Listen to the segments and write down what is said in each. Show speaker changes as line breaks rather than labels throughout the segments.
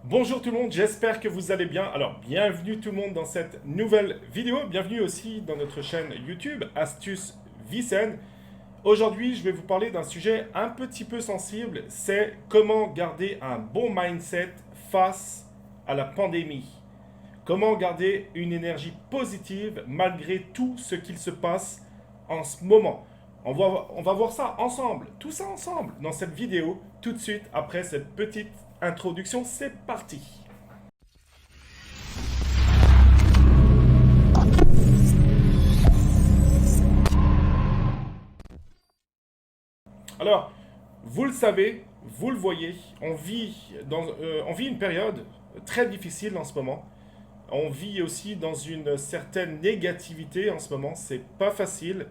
Bonjour tout le monde, j'espère que vous allez bien. Alors, bienvenue tout le monde dans cette nouvelle vidéo. Bienvenue aussi dans notre chaîne YouTube, Astuces Vicen. Aujourd'hui, je vais vous parler d'un sujet un petit peu sensible. C'est comment garder un bon mindset face à la pandémie. Comment garder une énergie positive malgré tout ce qu'il se passe en ce moment. On va voir ça ensemble, tout ça ensemble, dans cette vidéo, tout de suite après cette petite introduction. C'est parti. Alors, vous le savez, vous le voyez, on vit une période très difficile en ce moment. On vit aussi dans une certaine négativité en ce moment. C'est pas facile.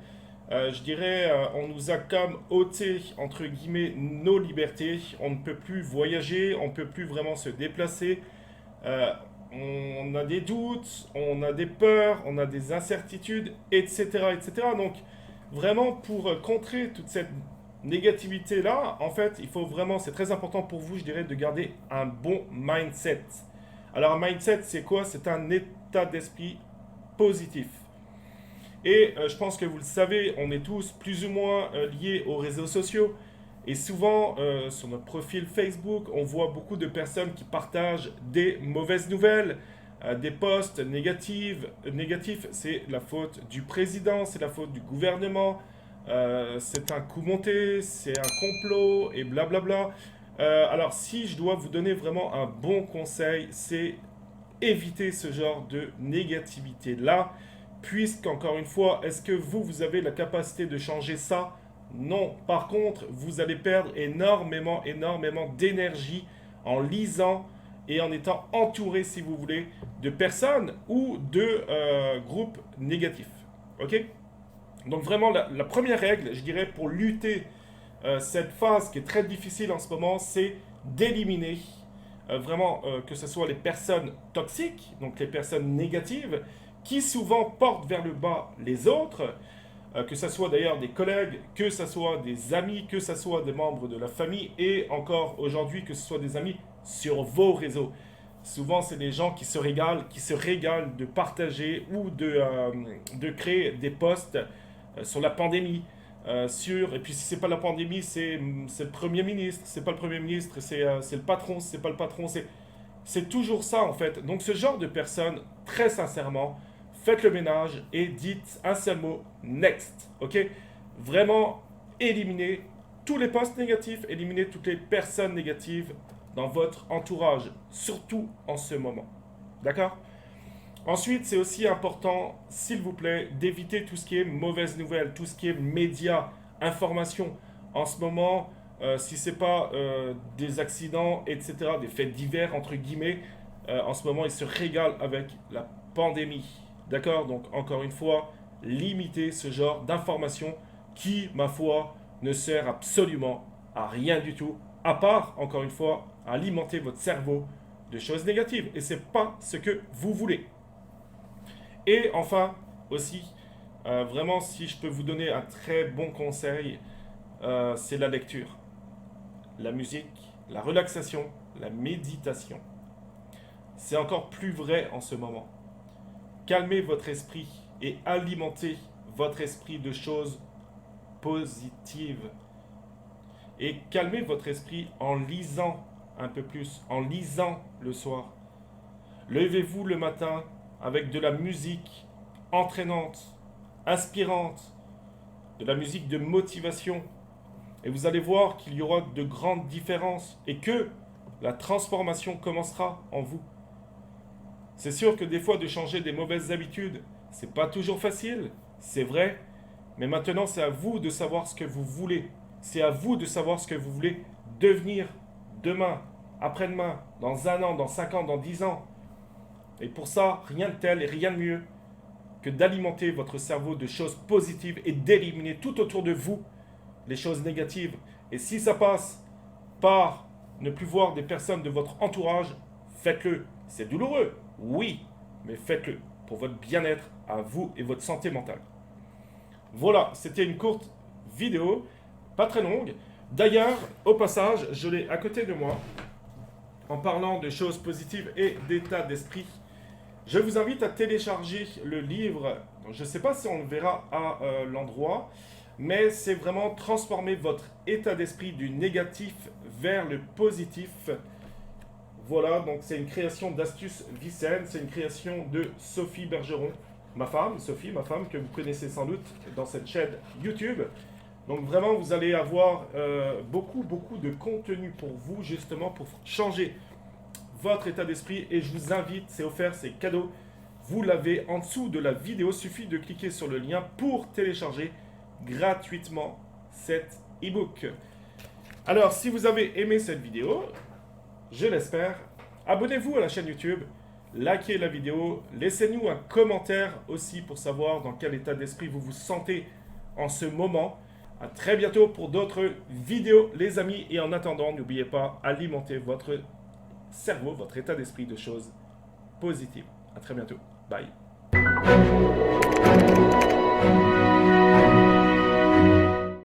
Je dirais, on nous a comme ôté, entre guillemets, nos libertés. On ne peut plus voyager, on ne peut plus vraiment se déplacer. Euh, on a des doutes, on a des peurs, on a des incertitudes, etc., etc. Donc, vraiment, pour contrer toute cette négativité-là, en fait, il faut vraiment, c'est très important pour vous, je dirais, de garder un bon mindset. Alors, un mindset, c'est quoi? C'est un état d'esprit positif. Et je pense que vous le savez, on est tous plus ou moins liés aux réseaux sociaux. Et souvent, sur notre profil Facebook, on voit beaucoup de personnes qui partagent des mauvaises nouvelles, des posts négatifs. C'est la faute du président, c'est la faute du gouvernement, c'est un coup monté, c'est un complot, et blablabla. Alors, si je dois vous donner vraiment un bon conseil, c'est éviter ce genre de négativité-là. Puisqu'encore une fois, est-ce que vous avez la capacité de changer ça? Non. Par contre, vous allez perdre énormément d'énergie en lisant et en étant entouré, si vous voulez, de personnes ou de groupes négatifs. Ok? Donc vraiment, la première règle, je dirais, pour lutter cette phase qui est très difficile en ce moment, c'est d'éliminer vraiment que ce soit les personnes toxiques, donc les personnes négatives, qui souvent portent vers le bas les autres, que ce soit d'ailleurs des collègues, que ce soit des amis, que ce soit des membres de la famille, et encore aujourd'hui que ce soit des amis sur vos réseaux. Souvent, c'est des gens qui se régalent de partager ou de créer des posts sur la pandémie, et puis si c'est pas la pandémie, c'est le Premier ministre, c'est pas le Premier ministre, c'est le patron, c'est pas le patron, c'est toujours ça en fait. Donc ce genre de personnes, très sincèrement, faites le ménage et dites un seul mot, next, ok? Vraiment, éliminez tous les posts négatifs, éliminez toutes les personnes négatives dans votre entourage, surtout en ce moment. D'accord? Ensuite, c'est aussi important, s'il vous plaît, d'éviter tout ce qui est mauvaise nouvelle, tout ce qui est médias, information. En ce moment, si c'est pas des accidents, etc., des faits divers, entre guillemets, en ce moment, ils se régalent avec la pandémie. D'accord? Donc, encore une fois, limitez ce genre d'information qui, ma foi, ne sert absolument à rien du tout, à part, encore une fois, à alimenter votre cerveau de choses négatives. Et c'est pas ce que vous voulez. Et enfin, aussi, vraiment, si je peux vous donner un très bon conseil, c'est la lecture, la musique, la relaxation, la méditation. C'est encore plus vrai en ce moment. Calmez votre esprit et alimentez votre esprit de choses positives. Et calmez votre esprit en lisant un peu plus, en lisant le soir. Levez-vous le matin avec de la musique entraînante, inspirante, de la musique de motivation. Et vous allez voir qu'il y aura de grandes différences et que la transformation commencera en vous. C'est sûr que des fois de changer des mauvaises habitudes, c'est pas toujours facile, c'est vrai, mais maintenant c'est à vous de savoir ce que vous voulez. C'est à vous de savoir ce que vous voulez devenir demain, après-demain, dans un an, dans 5 ans, dans 10 ans. Et pour ça, rien de tel et rien de mieux que d'alimenter votre cerveau de choses positives et d'éliminer tout autour de vous les choses négatives. Et si ça passe par ne plus voir des personnes de votre entourage, faites-le. C'est douloureux, oui, mais faites-le pour votre bien-être à vous et votre santé mentale. Voilà, c'était une courte vidéo, pas très longue. D'ailleurs, au passage, je l'ai à côté de moi. En parlant de choses positives et d'état d'esprit, je vous invite à télécharger le livre. Je ne sais pas si on le verra à l'endroit, mais c'est vraiment transformer votre état d'esprit du négatif vers le positif. Voilà, donc c'est une création d'Astuce Vicenne, c'est une création de Sophie Bergeron, ma femme, Sophie, ma femme, que vous connaissez sans doute dans cette chaîne YouTube. Donc vraiment, vous allez avoir beaucoup de contenu pour vous, justement, pour changer votre état d'esprit. Et je vous invite, c'est offert, c'est cadeau. Vous l'avez en dessous de la vidéo, suffit de cliquer sur le lien pour télécharger gratuitement cet e-book. Alors, si vous avez aimé cette vidéo, je l'espère, abonnez-vous à la chaîne YouTube, likez la vidéo, laissez-nous un commentaire aussi pour savoir dans quel état d'esprit vous vous sentez en ce moment. À très bientôt pour d'autres vidéos, les amis. Et en attendant, n'oubliez pas, alimenter votre cerveau, votre état d'esprit de choses positives. À très bientôt. Bye.